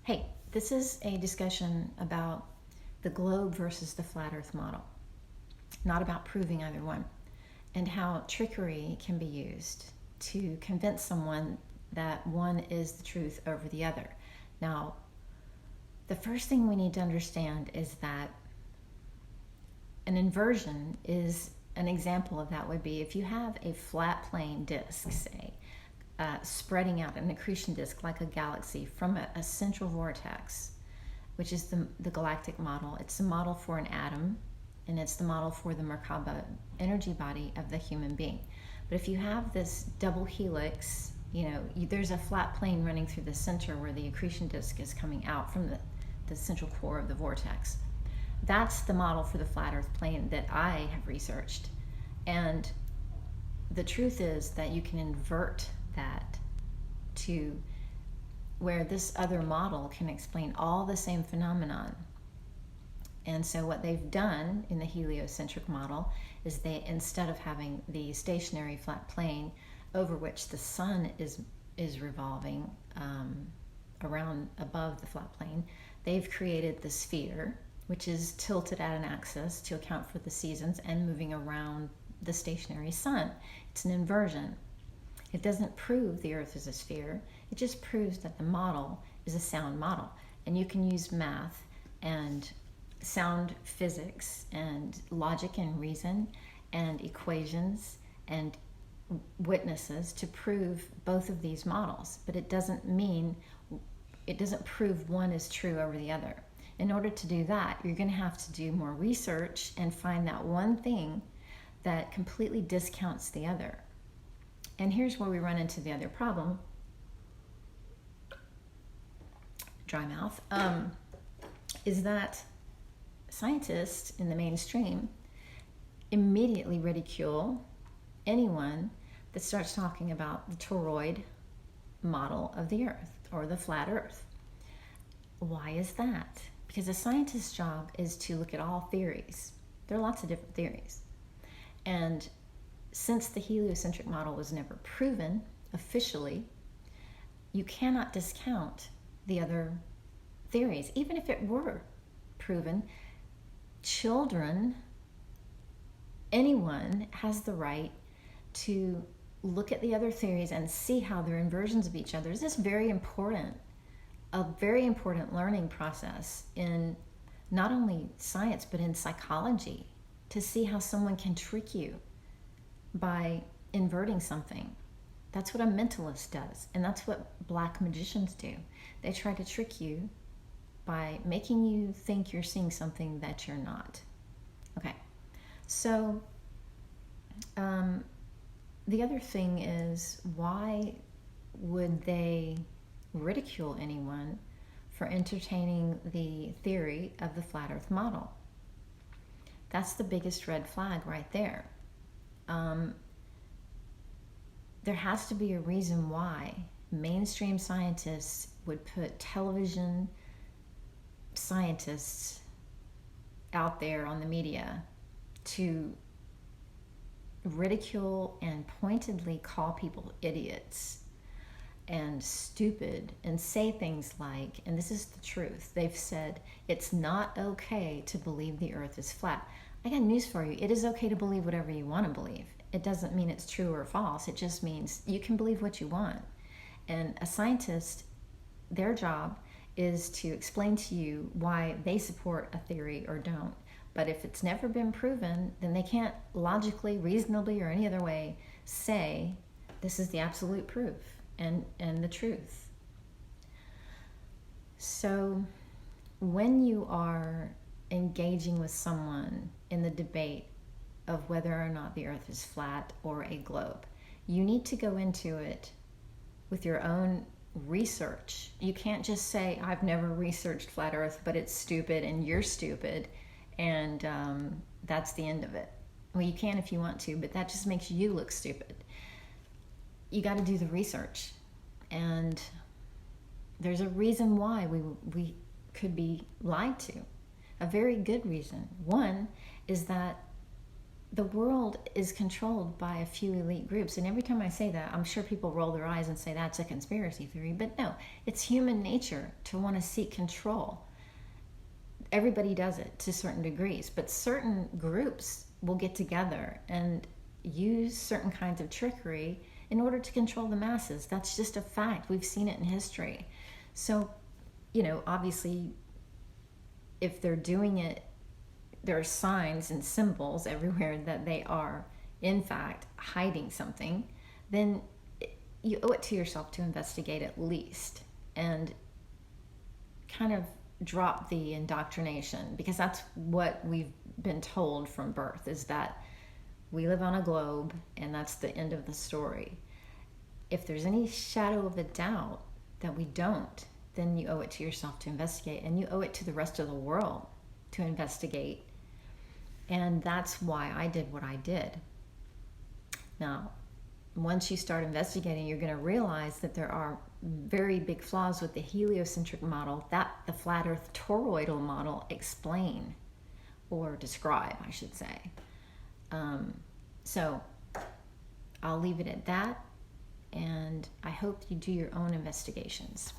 Hey, this is a discussion about the globe versus the flat earth model, not about proving either one, and how trickery can be used to convince someone that one is the truth over the other. Now, the first thing we need to understand is that an inversion is an example of that would be if you have a flat plane disk, say, spreading out an accretion disk like a galaxy from a central vortex, which is the galactic model. It's the model for an atom, and it's the model for the Merkaba energy body of the human being. But if you have this double helix, there's a flat plane running through the center where the accretion disk is coming out from the central core of the vortex. That's the model for the flat earth plane that I have researched. And the truth is that you can invert that to where this other model can explain all the same phenomenon. And so what they've done in the heliocentric model is they, instead of having the stationary flat plane over which the sun is revolving around above the flat plane, they've created the sphere, which is tilted at an axis to account for the seasons and moving around the stationary sun. It's an inversion. It doesn't prove the Earth is a sphere. It just proves that the model is a sound model. And you can use math and sound physics and logic and reason and equations and witnesses to prove both of these models. But it doesn't prove one is true over the other. In order to do that, you're going to have to do more research and find that one thing that completely discounts the other. And here's where we run into the other problem. Dry mouth. Is that scientists in the mainstream immediately ridicule anyone that starts talking about the toroid model of the Earth or the flat Earth. Why is that? Because a scientist's job is to look at all theories. There are lots of different theories. And since the heliocentric model was never proven officially, you cannot discount the other theories. Even if it were proven, children, anyone has the right to look at the other theories and see how they're inversions of each other. This is very important, a very important learning process in not only science, but in psychology, to see how someone can trick you by inverting something. That's what a mentalist does, and that's what black magicians do. They try to trick you by making you think you're seeing something that you're not. Okay, so the other thing is, why would they ridicule anyone for entertaining the theory of the flat earth model? That's the biggest red flag right there. There has to be a reason why mainstream scientists would put television scientists out there on the media to ridicule and pointedly call people idiots and stupid and say things like, and this is the truth, they've said it's not okay to believe the Earth is flat. I got news for you. It is okay to believe whatever you want to believe. It doesn't mean it's true or false. It just means you can believe what you want. And a scientist, their job is to explain to you why they support a theory or don't. But if it's never been proven, then they can't logically, reasonably, or any other way say this is the absolute proof and the truth. So when you are engaging with someone in the debate of whether or not the Earth is flat or a globe, you need to go into it with your own research. You can't just say, I've never researched flat Earth, but it's stupid and you're stupid, and that's the end of it. Well, you can if you want to, but that just makes you look stupid. You got to do the research, and there's a reason why we could be lied to. A very good reason. One is that the world is controlled by a few elite groups. And every time I say that, I'm sure people roll their eyes and say that's a conspiracy theory. But no, it's human nature to want to seek control. Everybody does it to certain degrees, but certain groups will get together and use certain kinds of trickery in order to control the masses. That's just a fact. We've seen it in history. So, obviously, if they're doing it, there are signs and symbols everywhere that they are, in fact, hiding something, then you owe it to yourself to investigate at least and kind of drop the indoctrination, because that's what we've been told from birth, is that we live on a globe and that's the end of the story. If there's any shadow of a doubt that we don't, then you owe it to yourself to investigate, and you owe it to the rest of the world to investigate. And that's why I did what I did. Now, once you start investigating, you're going to realize that there are very big flaws with the heliocentric model that the flat earth toroidal model explain, or describe, I should say. So I'll leave it at that, and I hope you do your own investigations.